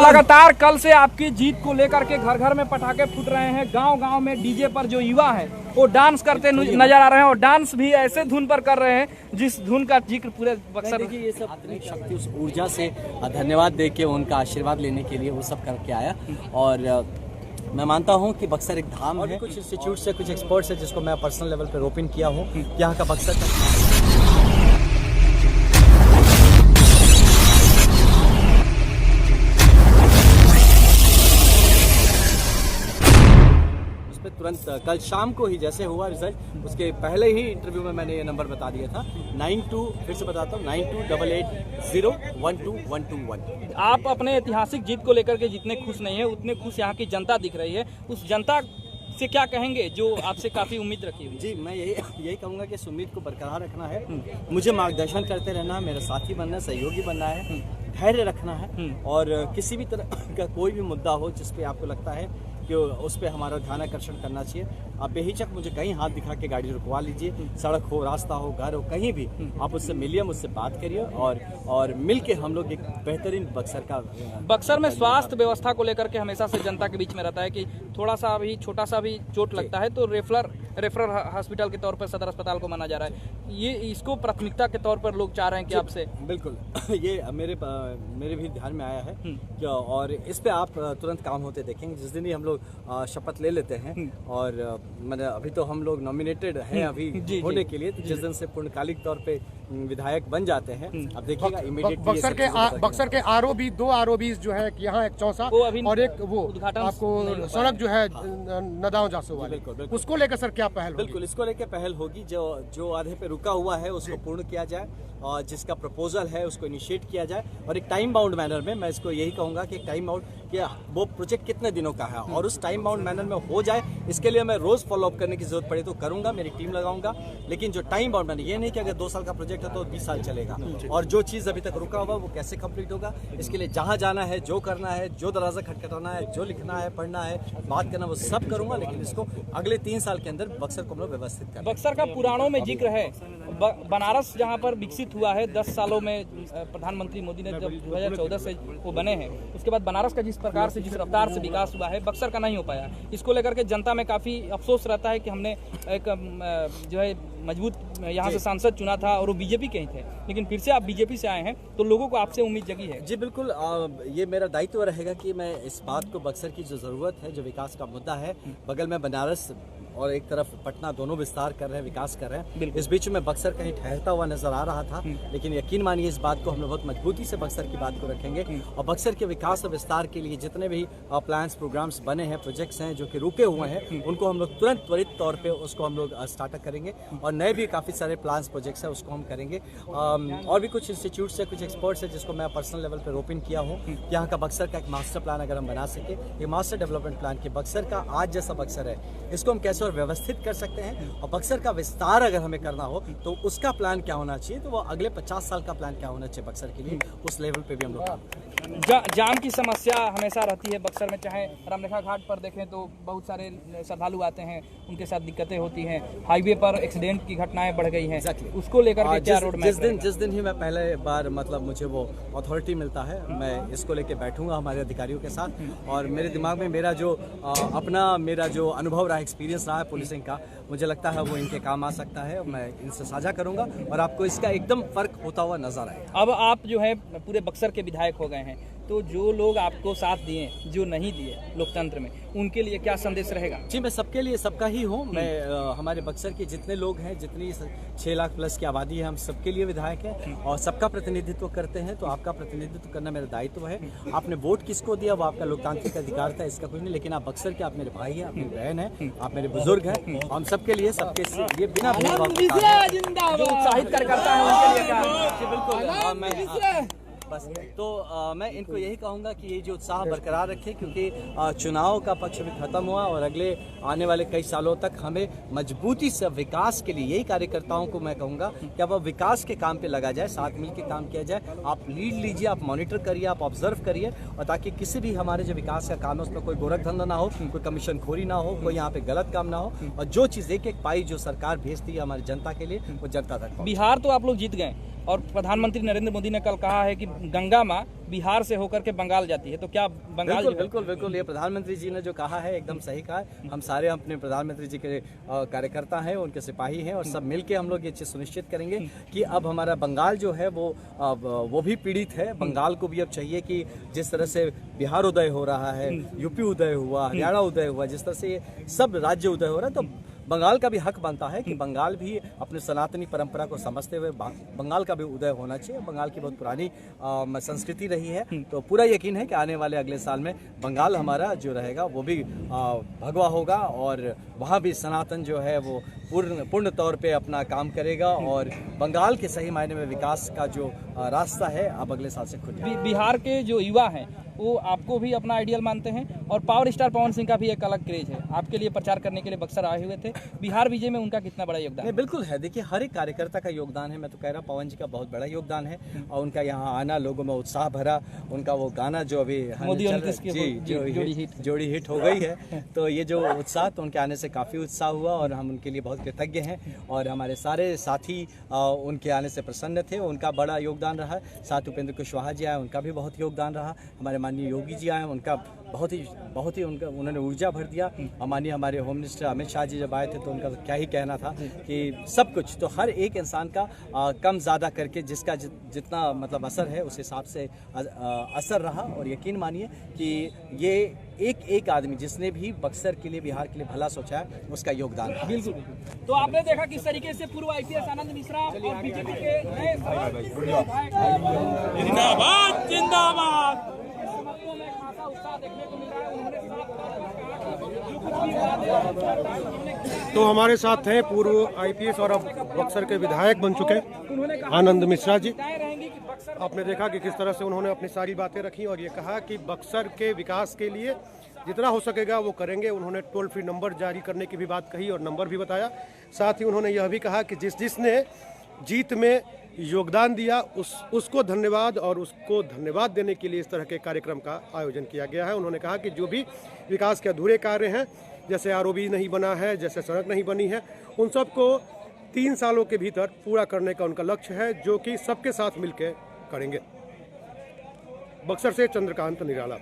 लगातार कल से आपकी जीत को लेकर के घर घर में पटाखे फूट रहे हैं। गांव-गांव में डीजे पर जो युवा है वो डांस करते नजर आ रहे हैं और डांस भी ऐसे धुन पर कर रहे हैं जिस धुन का जिक्र पूरे बक्सर। देखिए ये सब आत्मिक शक्ति, उस ऊर्जा से धन्यवाद दे के उनका आशीर्वाद लेने के लिए वो सब करके आया। और मैं मानता हूं कि बक्सर एक धाम है। कुछ इंस्टीट्यूट से कुछ एक्सपर्ट्स है जिसको मैं पर्सनल लेवल पे रोपिन किया हूं। यहाँ का बक्सर का तुरंत कल शाम को ही जैसे हुआ रिजल्ट, उसके पहले ही इंटरव्यू में मैंने ये नंबर बता दिया था 92, फिर से बताता हूँ 9288012121। आप अपने ऐतिहासिक जीत को लेकर के जितने खुश नहीं है उतने खुश यहाँ की जनता दिख रही है। उस जनता से क्या कहेंगे जो आपसे काफी उम्मीद रखी हुई? जी, मैं यही कहूँगा कि इस उम्मीद को बरकरार रखना है, मुझे मार्गदर्शन करते रहना है, मेरा साथी बनना है, सहयोगी बनना है, धैर्य रखना है। और किसी भी तरह का कोई भी मुद्दा हो जिस पे आपको लगता है कि उस पर हमारा ध्यान आकर्षण करना चाहिए, आप बेहिचक मुझे कहीं हाथ दिखा के गाड़ी रुकवा लीजिए। सड़क हो, रास्ता हो, घर हो, कहीं भी आप उससे मिलिए, मुझसे बात करिए और मिल के हम लोग एक बेहतरीन बक्सर में स्वास्थ्य व्यवस्था को लेकर के हमेशा से जनता के बीच में रहता है कि थोड़ा सा भी छोटा सा भी चोट लगता है तो रेफरल हॉस्पिटल के तौर पर सदर अस्पताल को माना जा रहा है। ये इसको प्राथमिकता के तौर पर लोग चाह रहे हैं कि आपसे। बिल्कुल ये मेरे भी ध्यान में आया है और इस पे आप तुरंत काम होते देखेंगे जिस दिन ही हम लोग शपथ ले लेते हैं। और मैंने अभी तो हम लोग नॉमिनेटेड हैं अभी होने के लिए, तो जिस दिन से पूर्णकालिक तौर पे विधायक बन जाते हैं अब देखिएगा इमीडिएटली बक्सर के आरओबी 2 आरओबी जो है यहाँ एक चौसा और एक वो आपको सड़क जो है नदाव जासो वाली, उसको लेकर सर क्या पहल? बिल्कुल इसको लेकर पहल होगी। जो आधे पे रुका हुआ है उसको पूर्ण किया जाए और जिसका प्रपोजल है उसको इनिशिएट किया जाए और एक टाइम बाउंड मैनर में। मैं इसको यही कहूंगा कि टाइम बाउंड कि वो प्रोजेक्ट कितने दिनों का है और उस टाइम बाउंड मैनर में हो जाए। इसके लिए मैं रोज फॉलो अप करने की जरूरत पड़े तो करूंगा, मेरी टीम लगाऊंगा, लेकिन जो टाइम बाउंड मैनर, ये नहीं कि अगर 2 साल का प्रोजेक्ट है तो 20 साल चलेगा। और जो चीज अभी तक रुका हुआ वो कैसे कंप्लीट होगा, इसके लिए जहां जाना है, जो करना है, जो दरवाजा खटखटाना है, जो लिखना है, पढ़ना है, बात करना, वो सब करूंगा। लेकिन इसको अगले 3 साल के अंदर बक्सर को हम लोग व्यवस्थित करें। बक्सर का पुराणों में जिक्र है, बनारस जहाँ पर विकसित हुआ है 10 सालों में प्रधानमंत्री मोदी ने जब 2014 से वो बने हैं, उसके बाद बनारस का जिस प्रकार से जिस रफ्तार से विकास हुआ है बक्सर का नहीं हो पाया। इसको लेकर के जनता में काफी अफसोस रहता है कि हमने एक जो है मजबूत यहाँ से सांसद चुना था और वो बीजेपी के ही थे, लेकिन फिर से आप बीजेपी से आए हैं तो लोगों को आपसे उम्मीद जगी है। जी बिल्कुल, ये मेरा दायित्व रहेगा कि मैं इस बात को, बक्सर की जो जरूरत है, जो विकास का मुद्दा है, बगल में बनारस और एक तरफ पटना, दोनों विस्तार कर रहे हैं, विकास कर रहे हैं। इस बीच में बक्सर कहीं ठहरता हुआ नजर आ रहा था, लेकिन यकीन मानिए इस बात को हम लोग बहुत मजबूती से बक्सर की बात को रखेंगे और बक्सर के विकास और विस्तार के लिए जितने भी प्लान्स, प्रोग्राम्स बने हैं, प्रोजेक्ट्स हैं जो कि रुके हुए हैं, उनको हम लोग तुरंत त्वरित तौर पे उसको हम लोग स्टार्टअप करेंगे और नए भी काफ़ी सारे प्लान्स, प्रोजेक्ट्स हैं उसको हम करेंगे। और भी कुछ इंस्टीट्यूट से कुछ एक्सपर्ट्स हैं जिसको मैं पर्सनल लेवल पे रोपिन किया हूँ। यहाँ का बक्सर का एक मास्टर प्लान अगर हम बना सके, ये मास्टर डेवलपमेंट प्लान कि बक्सर का आज जैसा बक्सर है इसको हम कैसे और व्यवस्थित कर सकते हैं और बक्सर का विस्तार अगर हमें करना हो तो उसका प्लान क्या होना चाहिए, तो वो अगले 50 साल का प्लान क्या होना चाहिए बक्सर के लिए, उस लेवल पे भी हम लोग। जाम की समस्या हमेशा रहती है बक्सर में, चाहे रामरेखा घाट पर देखें तो बहुत सारे श्रद्धालु आते हैं, उनके साथ दिक्कतें होती हैं, हाईवे पर एक्सीडेंट की घटनाएं बढ़ गई हैं। उसको लेकर के क्या रोड मैप? जिस दिन ही मैं पहले बार मतलब मुझे वो अथॉरिटी मिलता है, मैं इसको लेके बैठूंगा हमारे अधिकारियों के साथ और मेरे दिमाग में मेरा जो अनुभव रहा, एक्सपीरियंस रहा है पुलिसिंग का, मुझे लगता है वो इनके काम आ सकता है। मैं इनसे साझा करूंगा और आपको इसका एकदम फर्क होता हुआ नजर आएगा। अब आप जो है पूरे बक्सर के विधायक हो गए हैं, तो जो लोग आपको साथ दिए, जो नहीं दिए लोकतंत्र में, उनके लिए क्या संदेश रहेगा? जी, मैं सबके लिए सबका ही हूँ। मैं हमारे बक्सर के जितने लोग हैं, जितनी 6 लाख प्लस की आबादी है, हम सबके लिए विधायक हैं और सबका प्रतिनिधित्व करते हैं। तो आपका प्रतिनिधित्व करना मेरा दायित्व है। आपने वोट किसको दिया वो आपका लोकतांत्रिक अधिकार था, इसका कुछ नहीं, लेकिन आप बक्सर के, आप मेरे भाई हैं, आप मेरी बहन हैं, आप मेरे बुजुर्ग हैं। हम सबके लिए, सबके लिए बिना जो उत्साहित करता है उनके लिए क्या? बिल्कुल, बस तो मैं इनको यही कहूँगा कि ये जो उत्साह बरकरार रखें, क्योंकि चुनाव का पक्ष भी खत्म हुआ और अगले आने वाले कई सालों तक हमें मजबूती से विकास के लिए, यही कार्यकर्ताओं को मैं कहूँगा कि अब विकास के काम पे लगा जाए, साथ मिल के काम किया जाए। आप लीड लीजिए, आप मॉनिटर करिए, आप ऑब्जर्व करिए और ताकि किसी भी हमारे जो विकास का काम है उसमें कोई गोरख धंधा ना हो, कोई कमीशन खोरी ना हो, कोई यहाँ पे गलत काम ना हो और जो चीज़ एक एक पाई जो सरकार भेजती है हमारी जनता के लिए वो जनता तक। बिहार तो आप लोग जीत गए और प्रधानमंत्री नरेंद्र मोदी ने कल कहा है कि गंगा माँ बिहार से होकर के बंगाल जाती है, तो क्या बंगाल बिल्कुल ये प्रधानमंत्री जी ने जो कहा है एकदम सही कहा है। हम सारे अपने प्रधानमंत्री जी के कार्यकर्ता हैं, उनके सिपाही हैं और सब मिलके हम लोग ये चीज़ सुनिश्चित करेंगे कि अब हमारा बंगाल जो है वो भी पीड़ित है। बंगाल को भी अब चाहिए कि जिस तरह से बिहार उदय हो रहा है, यूपी उदय हुआ, हरियाणा उदय हुआ, जिस तरह से सब राज्य उदय हो रहा है, तो बंगाल का भी हक बनता है कि बंगाल भी अपने सनातनी परंपरा को समझते हुए बंगाल का भी उदय होना चाहिए। बंगाल की बहुत पुरानी संस्कृति रही है, तो पूरा यकीन है कि आने वाले अगले साल में बंगाल हमारा जो रहेगा वो भी भगवा होगा और वहाँ भी सनातन जो है वो पूर्ण तौर पे अपना काम करेगा और बंगाल के सही मायने में विकास का जो रास्ता है अब अगले साल से खुल जाएगा। बिहार के जो युवा हैं वो आपको भी अपना आइडियल मानते हैं और पावर स्टार पवन सिंह का भी एक अलग क्रेज है, आपके लिए प्रचार करने के लिए बक्सर आए हुए थे। बिहार विजय में उनका कितना बड़ा योगदान है? बिल्कुल है, देखिए हर एक कार्यकर्ता का योगदान है। मैं तो कह रहा पवन जी का बहुत बड़ा योगदान है और उनका यहाँ आना लोगों में उत्साह भरा। उनका वो गाना जो अभी जोड़ी हिट हो गई है, तो ये जो उत्साह तो उनके आने से काफ़ी उत्साह हुआ और हम उनके लिए बहुत कृतज्ञ हैं और हमारे सारे साथी उनके आने से प्रसन्न थे। उनका बड़ा योगदान रहा। साथ उपेंद्र कुशवाहा जी आए, उनका भी बहुत योगदान रहा। हमारे माननीय योगी जी आए, उनका बहुत ही उन्होंने ऊर्जा भर दिया। माननीय हमारे होम मिनिस्टर अमित शाह जी जब आए थे तो उनका क्या ही कहना था कि सब कुछ तो हर एक इंसान का कम ज़्यादा करके जिसका जितना मतलब असर है उस हिसाब से असर रहा और यकीन मानिए कि ये एक आदमी जिसने भी बक्सर के लिए, बिहार के लिए भला सोचा है, उसका योगदान है। बिल्कुल। तो आपने देखा किस तरीके से पूर्व IPS आनंद मिश्रा और बीजेपी के नए जिंदाबाद उत्साह देखने को मिल रहा है। उन्होंने तो हमारे साथ हैं पूर्व IPS और अब बक्सर के विधायक बन चुके आनंद मिश्रा जी। आपने देखा कि किस तरह से उन्होंने अपनी सारी बातें रखी और ये कहा कि बक्सर के विकास के लिए जितना हो सकेगा वो करेंगे। उन्होंने टोल फ्री नंबर जारी करने की भी बात कही और नंबर भी बताया। साथ ही उन्होंने यह भी कहा कि जिसने जीत में योगदान दिया उसको धन्यवाद और उसको धन्यवाद देने के लिए इस तरह के कार्यक्रम का आयोजन किया गया है। उन्होंने कहा कि जो भी विकास के अधूरे कार्य हैं, जैसे ROB नहीं बना है, जैसे सड़क नहीं बनी है, उन सबको 3 सालों के भीतर पूरा करने का उनका लक्ष्य है, जो कि सबके साथ मिलकर करेंगे। बक्सर से चंद्रकांत निराला।